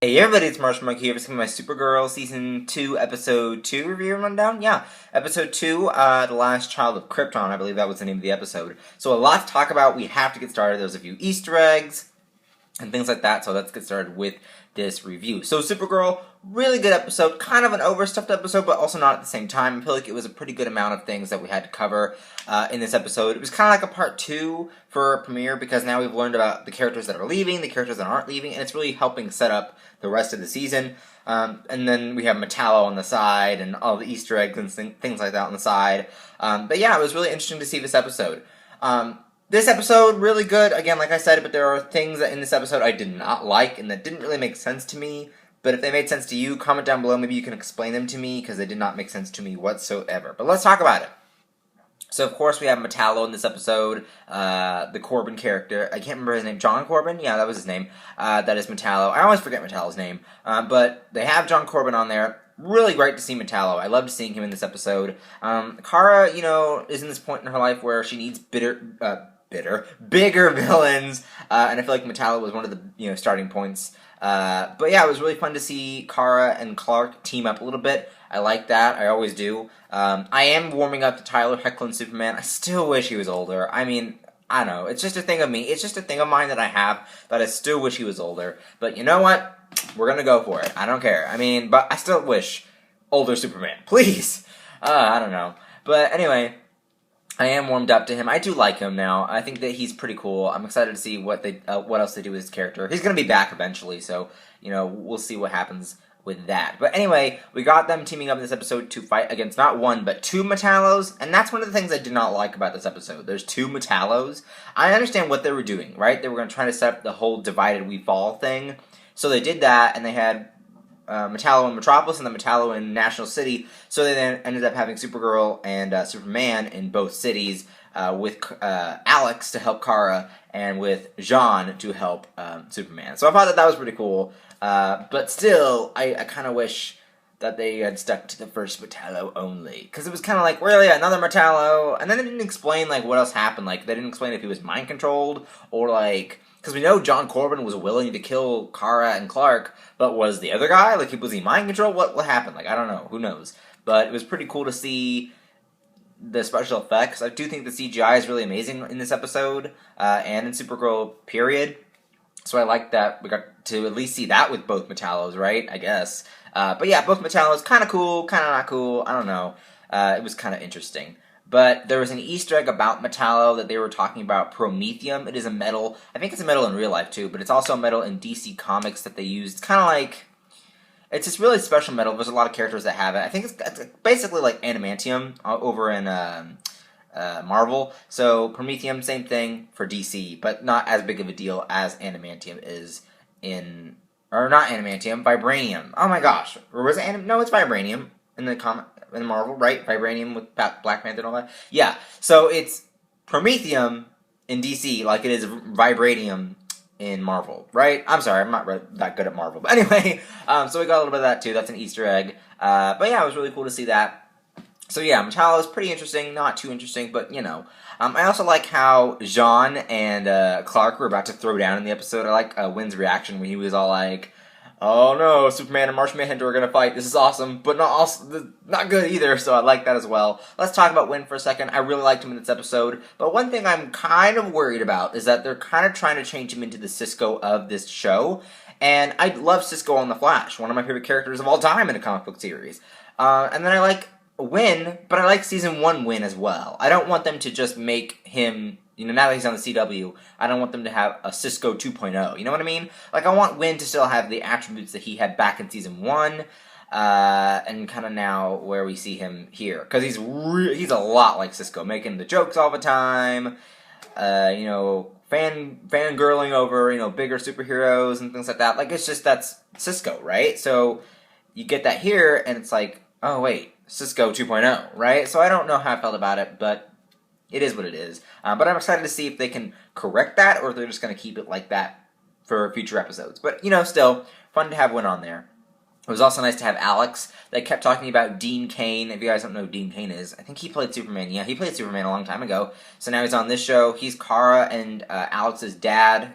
Hey everybody, it's Marshall Monkey here for my Supergirl Season 2, Episode 2 review rundown. Yeah, Episode 2, The Last Child of Krypton, I believe that was the name of the episode. So a lot to talk about, we have to get started. There's a few Easter eggs and things like that, so let's get started with this review. So Supergirl, really good episode, kind of an overstuffed episode, but also not at the same time. I feel like it was a pretty good amount of things that we had to cover in this episode. It was kind of like a part 2 for premiere, because now we've learned about the characters that are leaving, the characters that aren't leaving, and it's really helping set up the rest of the season. And then we have Metallo on the side, and all the Easter eggs and things like that on the side. But yeah, it was really interesting to see this episode. This episode, really good, again, like I said, but there are things that in this episode I did not like, and that didn't really make sense to me. But if they made sense to you, comment down below, maybe you can explain them to me, because they did not make sense to me whatsoever. But let's talk about it. So, of course, we have Metallo in this episode, the Corbin character. I can't remember his name. John Corbin? Yeah, that was his name. That is Metallo. I always forget Metallo's name. But they have John Corbin on there. Really great to see Metallo. I loved seeing him in this episode. Kara, is in this point in her life where she needs bigger villains. And I feel like Metallo was one of the, starting points. But yeah, it was really fun to see Kara and Clark team up a little bit. I like that. I always do. I am warming up to Tyler Hoechlin Superman. I still wish he was older. I mean, I don't know. It's just a thing of me. It's just a thing of mine that I have, that I still wish he was older. But you know what? We're gonna go for it. I don't care. I mean, but I still wish older Superman. Please! I don't know. But anyway, I am warmed up to him. I do like him now. I think that he's pretty cool. I'm excited to see what else they do with his character. He's gonna be back eventually, so, we'll see what happens with that. But anyway, we got them teaming up in this episode to fight against not one, but two Metallos, and that's one of the things I did not like about this episode. There's two Metallos. I understand what they were doing, right? They were going to try to set up the whole divided we fall thing. So they did that, and they had Metallo in Metropolis and then Metallo in National City, so they then ended up having Supergirl and Superman in both cities, with Alex to help Kara, and with Jean to help Superman. So I thought that was pretty cool. But still, I kind of wish that they had stuck to the first Metallo only. Because it was kind of like, really, another Metallo? And then they didn't explain, what else happened. They didn't explain if he was mind-controlled, or, because we know John Corbin was willing to kill Kara and Clark, but was the other guy? Was he mind-controlled? What happened? I don't know. Who knows? But it was pretty cool to see the special effects. I do think the CGI is really amazing in this episode, and in Supergirl, period. So I like that we got to at least see that with both Metallos, right? I guess. But yeah, both Metallos, kind of cool, kind of not cool. I don't know. It was kind of interesting. But there was an Easter egg about Metallo that they were talking about promethium. It is a metal. I think it's a metal in real life, too. But it's also a metal in DC Comics that they used. It's kind of like... It's this really special metal. There's a lot of characters that have it. I think it's basically like adamantium over in... Marvel. So, promethium, same thing for DC, but not as big of a deal as adamantium is in... Or not adamantium, vibranium. Oh my gosh. Or was it no, it's vibranium in the Marvel, right? Vibranium with Black Panther and all that. Yeah, so it's promethium in DC like it is vibranium in Marvel, right? I'm sorry, I'm not that good at Marvel. But anyway, so we got a little bit of that too. That's an Easter egg. But yeah, it was really cool to see that. So yeah, Metallo is pretty interesting, not too interesting, but I also like how Jean and Clark were about to throw down in the episode. I like Wynn's reaction when he was all like, "Oh no, Superman and Martian Manhunter are gonna fight. This is awesome, but not good either." So I like that as well. Let's talk about Wynn for a second. I really liked him in this episode, but one thing I'm kind of worried about is that they're kind of trying to change him into the Cisco of this show. And I love Cisco on The Flash, one of my favorite characters of all time in a comic book series. And then I like Wynn, but I like Season 1 Wynn as well. I don't want them to just make him, now that he's on the CW, I don't want them to have a Cisco 2.0, you know what I mean? I want Wynn to still have the attributes that he had back in Season 1, and kind of now where we see him here. Because he's a lot like Cisco, making the jokes all the time, fangirling over, bigger superheroes and things like that. It's just, that's Cisco, right? So, you get that here, and it's like, oh wait, Cisco 2.0, right? So I don't know how I felt about it, but it is what it is. But I'm excited to see if they can correct that, or if they're just going to keep it like that for future episodes. But, still, fun to have Wynn on there. It was also nice to have Alex. They kept talking about Dean Cain. If you guys don't know who Dean Cain is, I think he played Superman. Yeah, he played Superman a long time ago. So now he's on this show. He's Kara and Alex's dad.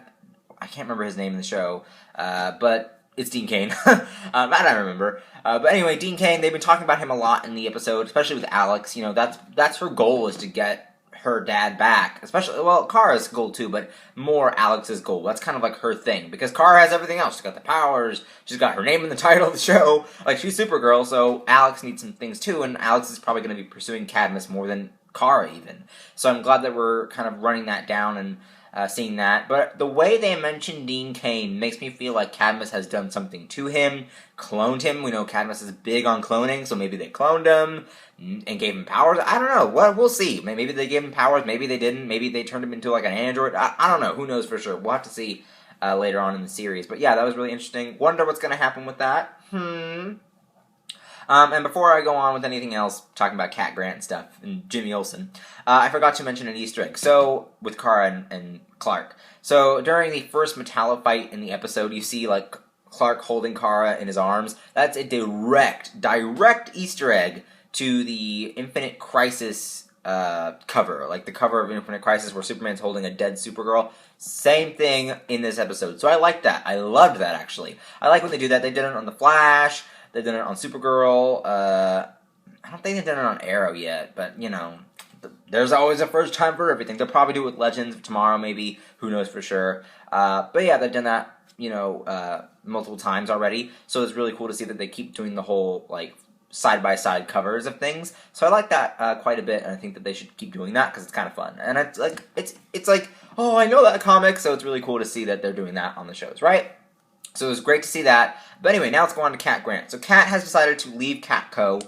I can't remember his name in the show. But It's Dean Cain. I don't remember. But anyway, Dean Cain, they've been talking about him a lot in the episode, especially with Alex. You know, that's her goal, is to get her dad back. Especially, well, Kara's goal too, but more Alex's goal. That's kind of like her thing, because Kara has everything else. She's got the powers, she's got her name in the title of the show, like, she's Supergirl, so Alex needs some things too, and Alex is probably going to be pursuing Cadmus more than Kara even. So I'm glad that we're kind of running that down and seeing that. But the way they mention Dean Cain makes me feel like Cadmus has done something to him, cloned him. We know Cadmus is big on cloning, so maybe they cloned him and gave him powers. I don't know. Well, we'll see. Maybe they gave him powers, maybe they didn't. Maybe they turned him into like an android. I don't know. Who knows for sure. We'll have to see later on in the series. But yeah, that was really interesting. Wonder what's going to happen with that. And before I go on with anything else, talking about Cat Grant and stuff, and Jimmy Olsen, I forgot to mention an Easter egg. So, with Kara and Clark. So, during the first Metallo fight in the episode, you see, like, Clark holding Kara in his arms. That's a direct Easter egg to the Infinite Crisis cover. Like, the cover of Infinite Crisis where Superman's holding a dead Supergirl. Same thing in this episode. So, I like that. I loved that, actually. I like when they do that. They did it on The Flash. They've done it on Supergirl. I don't think they've done it on Arrow yet, but, you know, there's always a first time for everything. They'll probably do it with Legends tomorrow, maybe. Who knows for sure. But yeah, they've done that, you know, multiple times already. So it's really cool to see that they keep doing the whole, like, side-by-side covers of things. So I like that quite a bit, and I think that they should keep doing that because it's kind of fun. And it's like, oh, I know that comic, so it's really cool to see that they're doing that on the shows, right? So it was great to see that. But anyway, now let's go on to Cat Grant. So Cat has decided to leave Catco.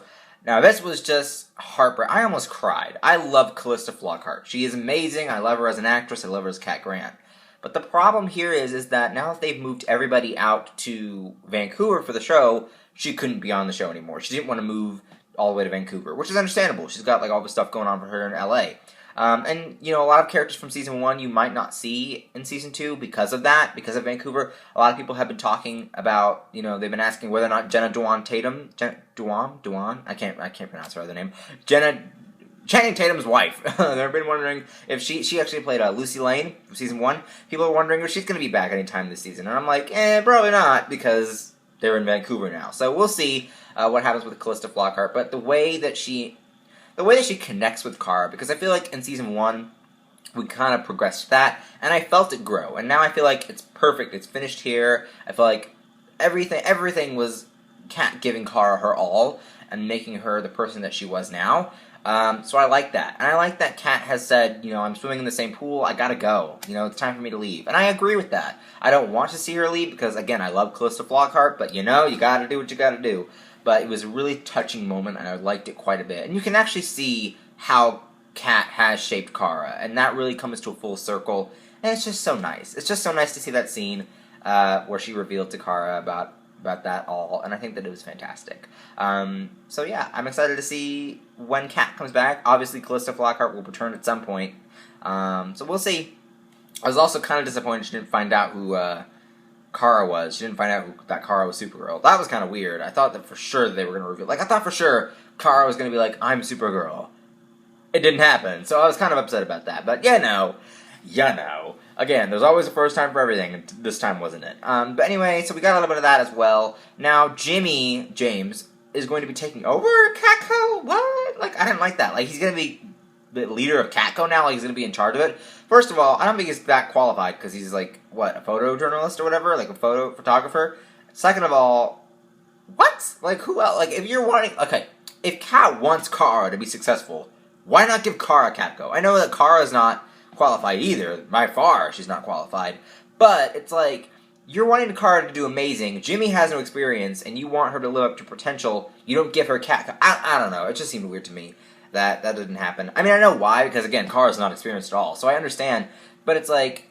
Now this was just heartbreaking. I almost cried. I love Callista Flockhart. She is amazing. I love her as an actress. I love her as Cat Grant. But the problem here is that now that they've moved everybody out to Vancouver for the show, she couldn't be on the show anymore. She didn't want to move all the way to Vancouver, which is understandable. She's got like all this stuff going on for her in LA. And, you know, a lot of characters from Season 1 you might not see in Season 2 because of that, because of Vancouver. A lot of people have been talking about, you know, they've been asking whether or not Jenna Dewan Tatum, I can't pronounce her other name, Channing Tatum's wife. They've been wondering if she actually played Lucy Lane from Season 1. People are wondering if she's going to be back anytime this season. And I'm like, probably not, because they're in Vancouver now. So we'll see what happens with Callista Flockhart. But the way that she connects with Kara, because I feel like in Season 1, we kind of progressed that, and I felt it grow, and now I feel like it's perfect, it's finished here. I feel like everything was Kat giving Kara her all, and making her the person that she was now. So I like that, and I like that Kat has said, you know, I'm swimming in the same pool, I gotta go, you know, it's time for me to leave, and I agree with that. I don't want to see her leave, because again, I love Callista Flockhart, but you know, you gotta do what you gotta do. But it was a really touching moment, and I liked it quite a bit. And you can actually see how Kat has shaped Kara, and that really comes to a full circle, and it's just so nice. It's just so nice to see that scene where she revealed to Kara about that all, and I think that it was fantastic. So yeah, I'm excited to see when Kat comes back. Obviously, Callista Flockhart will return at some point, so we'll see. I was also kind of disappointed she didn't find out who Kara was. She didn't find out that Kara was Supergirl. That was kind of weird. I thought that for sure they were going to reveal. Like, I thought for sure Kara was going to be like, I'm Supergirl. It didn't happen, so I was kind of upset about that. But, you know. Again, there's always a first time for everything, and this time wasn't it. But anyway, so we got a little bit of that as well. Now, James, is going to be taking over Catco? What? Like, I didn't like that. Like, he's going to be the leader of Catco now? Like, he's going to be in charge of it? First of all, I don't think he's that qualified, because he's, like, what, a photojournalist or whatever? Like, a photographer? Second of all, what? Like, who else? Like, if you're wanting... Okay, if Kat wants Kara to be successful, why not give Kara Catco? I know that Kara is not qualified either. By far, she's not qualified. But, it's like, you're wanting Kara to do amazing, Jimmy has no experience, and you want her to live up to potential, you don't give her Catco. I don't know, it just seemed weird to me. That didn't happen. I mean, I know why, because, again, Kara's not experienced at all, so I understand, but it's like,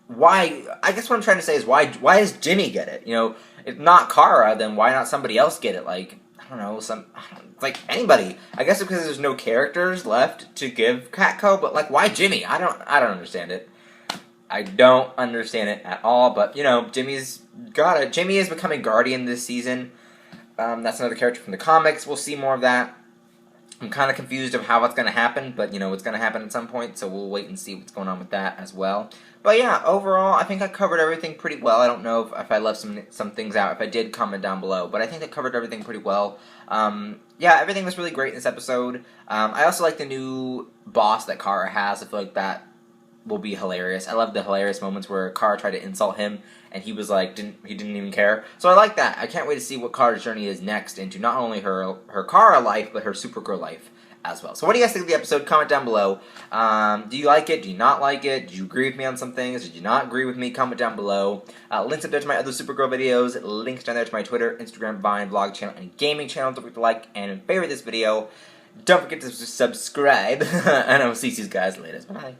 why, I guess what I'm trying to say is, why does Jimmy get it? You know, if not Kara, then why not somebody else get it? Like, I don't know, like, anybody. I guess because there's no characters left to give Catco, but, like, why Jimmy? I don't understand it. I don't understand it at all, but, you know, Jimmy's got it. Jimmy is becoming Guardian this season. That's another character from the comics. We'll see more of that. I'm kind of confused of how it's going to happen, but, it's going to happen at some point, so we'll wait and see what's going on with that as well. But yeah, overall, I think I covered everything pretty well. I don't know if I left some things out. If I did, comment down below. But I think I covered everything pretty well. Yeah, everything was really great in this episode. I also like the new boss that Kara has. I feel like that will be hilarious. I love the hilarious moments where Kara tried to insult him, and he was like, he didn't even care. So I like that. I can't wait to see what Kara's journey is next into not only her Kara life, but her Supergirl life as well. So what do you guys think of the episode? Comment down below. Do you like it? Do you not like it? Did you agree with me on some things? Did you not agree with me? Comment down below. Links up there to my other Supergirl videos. Links down there to my Twitter, Instagram, Vine, vlog channel, and gaming channel. Don't forget to like and favorite this video. Don't forget to subscribe. And I will see you guys later. Bye.